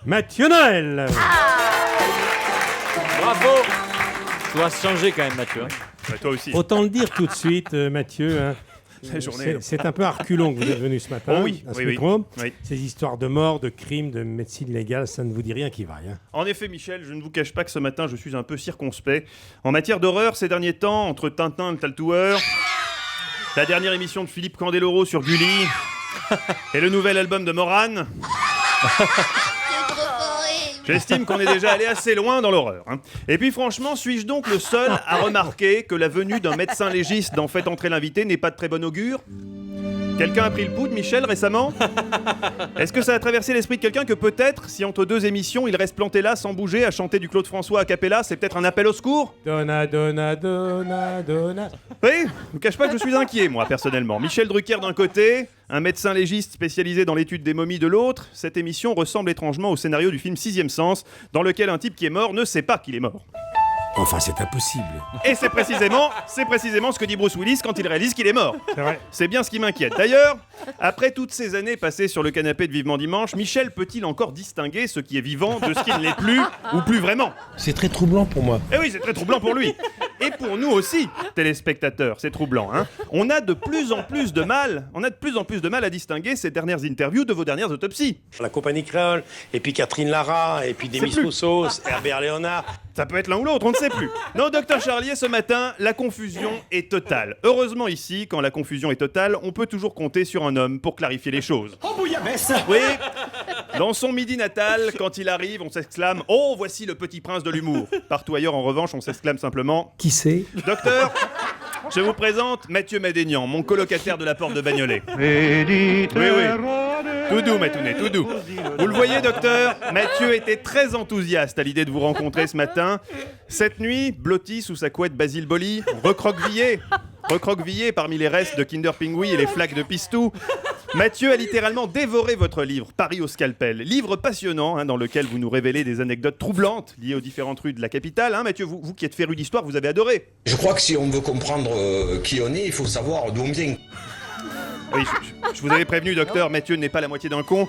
Mathieu Noël. Bravo. Tu dois se changer quand même, Mathieu. Bah, toi aussi. Autant le dire tout de suite, Mathieu. Hein. La journée. C'est un peu à reculons que vous êtes venu ce matin. Oh oui, à ce oui, micro. oui. Ces histoires de mort, de crimes, de médecine légale, ça ne vous dit rien qui vaille. Hein. En effet, Michel, je ne vous cache pas que ce matin, je suis un peu circonspect. En matière d'horreur, ces derniers temps, entre Tintin et le Taltoueur, la dernière émission de Philippe Candeloro sur Gulli et le nouvel album de Morane, j'estime qu'on est déjà allé assez loin dans l'horreur. Hein. Et puis franchement, suis-je donc le seul à remarquer que la venue d'un médecin légiste dans Faites entrer l'invité n'est pas de très bon augure ? Quelqu'un a pris le pouls de Michel récemment ? Est-ce que ça a traversé l'esprit de quelqu'un que peut-être, si entre deux émissions, il reste planté là sans bouger à chanter du Claude François a cappella, c'est peut-être un appel au secours ? Donna, donna, donna, donna. Oui, je vous cache pas que je suis inquiet, moi, personnellement. Michel Drucker d'un côté, un médecin légiste spécialisé dans l'étude des momies de l'autre, cette émission ressemble étrangement au scénario du film Sixième Sens, dans lequel un type qui est mort ne sait pas qu'il est mort. Enfin, c'est impossible. Et c'est précisément ce que dit Bruce Willis quand il réalise qu'il est mort. C'est vrai. C'est bien ce qui m'inquiète. D'ailleurs, après toutes ces années passées sur le canapé de Vivement Dimanche, Michel peut-il encore distinguer ce qui est vivant de ce qui ne l'est plus, ou plus vraiment ? C'est très troublant pour moi. Eh oui, c'est très troublant pour lui. Et pour nous aussi, téléspectateurs, c'est troublant. Hein. On a de plus en plus de mal à distinguer ces dernières interviews de vos dernières autopsies. La compagnie créole, et puis Catherine Lara, et puis Demis Roussos, Herbert Léonard. Ça peut être l'un ou l'autre, on ne sait plus. Non, docteur Charlier, ce matin, la confusion est totale. Heureusement ici, quand la confusion est totale, on peut toujours compter sur un homme pour clarifier les choses. Oh bouillabaisse. Oui, dans son midi natal, quand il arrive, on s'exclame « Oh, voici le petit prince de l'humour !» Partout ailleurs, en revanche, on s'exclame simplement Qui c'est ? « Docteur, je vous présente Mathieu Madénian, mon colocataire de la porte de Bagnolet. » Oui. Tout doux, Matounet, tout doux. Vous le voyez, docteur, Mathieu était très enthousiaste à l'idée de vous rencontrer ce matin. Cette nuit, blotti sous sa couette Basile Boli, recroquevillé parmi les restes de Kinder Pingui et les flaques de pistou, Mathieu a littéralement dévoré votre livre, Paris au scalpel. Livre passionnant, hein, dans lequel vous nous révélez des anecdotes troublantes liées aux différentes rues de la capitale. Hein, Mathieu, vous qui êtes féru d'histoire, vous avez adoré. Je crois que si on veut comprendre qui on est, il faut savoir d'où on vient. Oui, je vous avais prévenu, docteur, Mathieu n'est pas la moitié d'un con.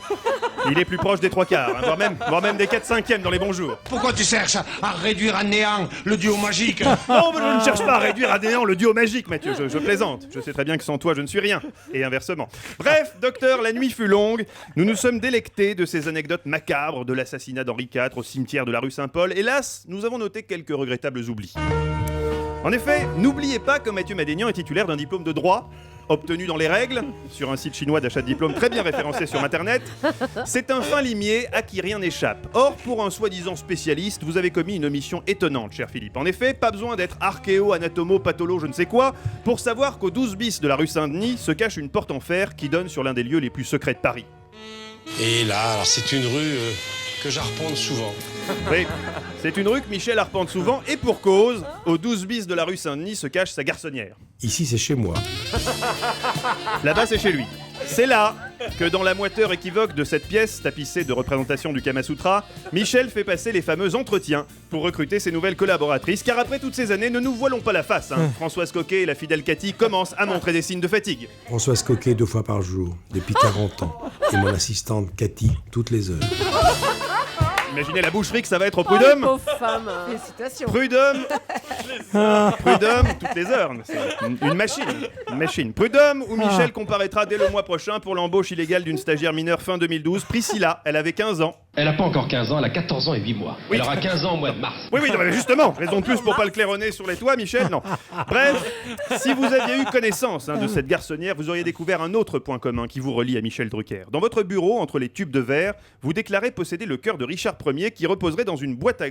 Il est plus proche des 3/4, hein, voire même des 4/5 dans les bons jours. Pourquoi tu cherches à réduire à néant le duo magique? Non, mais je ne cherche pas à réduire à néant le duo magique, Mathieu, je plaisante. Je sais très bien que sans toi, je ne suis rien. Et inversement. Bref, docteur, la nuit fut longue. Nous nous sommes délectés de ces anecdotes macabres de l'assassinat d'Henri IV au cimetière de la rue Saint-Paul. Hélas, nous avons noté quelques regrettables oublis. En effet, n'oubliez pas que Mathieu Madénian est titulaire d'un diplôme de droit, obtenu dans les règles, sur un site chinois d'achat de diplôme très bien référencé sur Internet. C'est un fin limier à qui rien n'échappe. Or, pour un soi-disant spécialiste, vous avez commis une omission étonnante, cher Philippe. En effet, pas besoin d'être archéo, anatomo, patholo, je ne sais quoi, pour savoir qu'au 12 bis de la rue Saint-Denis se cache une porte en fer qui donne sur l'un des lieux les plus secrets de Paris. Et là, alors c'est une rue que j'arpente souvent. Oui, c'est une rue que Michel arpente souvent, et pour cause, au 12 bis de la rue Saint-Denis se cache sa garçonnière. Ici, c'est chez moi. Là-bas, c'est chez lui. C'est là que, dans la moiteur équivoque de cette pièce tapissée de représentations du Kama Sutra, Michel fait passer les fameux entretiens pour recruter ses nouvelles collaboratrices, car après toutes ces années, ne nous voilons pas la face. Hein. Françoise Coquet et la fidèle Cathy commencent à montrer des signes de fatigue. Françoise Coquet 2 fois par jour, depuis 40 ans. Et mon assistante Cathy, toutes les heures. Imaginez la boucherie que ça va être au Prud'homme. Pauvre femme. Félicitations. Prud'homme, toutes les heures. C'est une machine. Prud'homme, où Michel comparaîtra dès le mois prochain pour l'embauche illégale d'une stagiaire mineure fin 2012. Priscilla, elle avait 15 ans. Elle n'a pas encore 15 ans, elle a 14 ans et 8 mois. Oui. Elle aura 15 ans au mois de mars. Oui, non, mais justement, raison de plus pour pas le claironner sur les toits, Michel, non. Bref, si vous aviez eu connaissance de cette garçonnière, vous auriez découvert un autre point commun qui vous relie à Michel Drucker. Dans votre bureau, entre les tubes de verre, vous déclarez posséder le cœur de Richard Ier qui reposerait dans une boîte à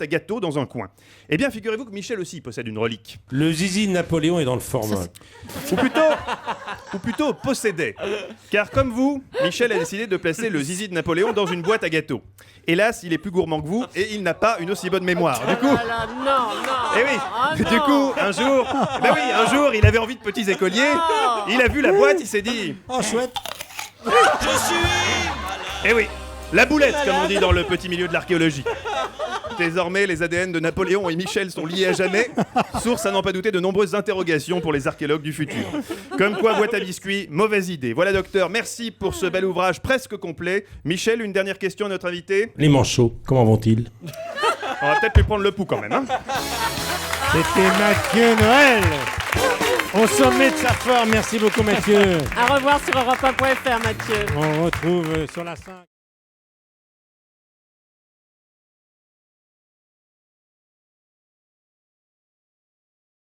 gâteaux dans un coin. Eh bien, figurez-vous que Michel aussi possède une relique. Le zizi de Napoléon est dans le format. Ou plutôt possédait. Car comme vous, Michel a décidé de placer le zizi de Napoléon dans une boîte à gâteaux. Hélas, il est plus gourmand que vous et il n'a pas une aussi bonne mémoire. Du coup, Non. eh oui, du coup, un jour, il avait envie de petits écoliers. Il a vu la boîte, il s'est dit Oh, chouette. eh oui, la boulette, comme on dit dans le petit milieu de l'archéologie. Désormais, les ADN de Napoléon et Michel sont liés à jamais, source à n'en pas douter de nombreuses interrogations pour les archéologues du futur. Comme quoi, boîte à biscuits, mauvaise idée. Voilà, docteur, merci pour ce bel ouvrage presque complet. Michel, une dernière question à notre invité. Les manchots, comment vont-ils? On va peut-être lui prendre le pouls quand même. Hein. C'était Mathieu Noël. Au sommet de sa forme. Merci beaucoup, Mathieu. À revoir sur europe1.fr, Mathieu. On retrouve sur la 5.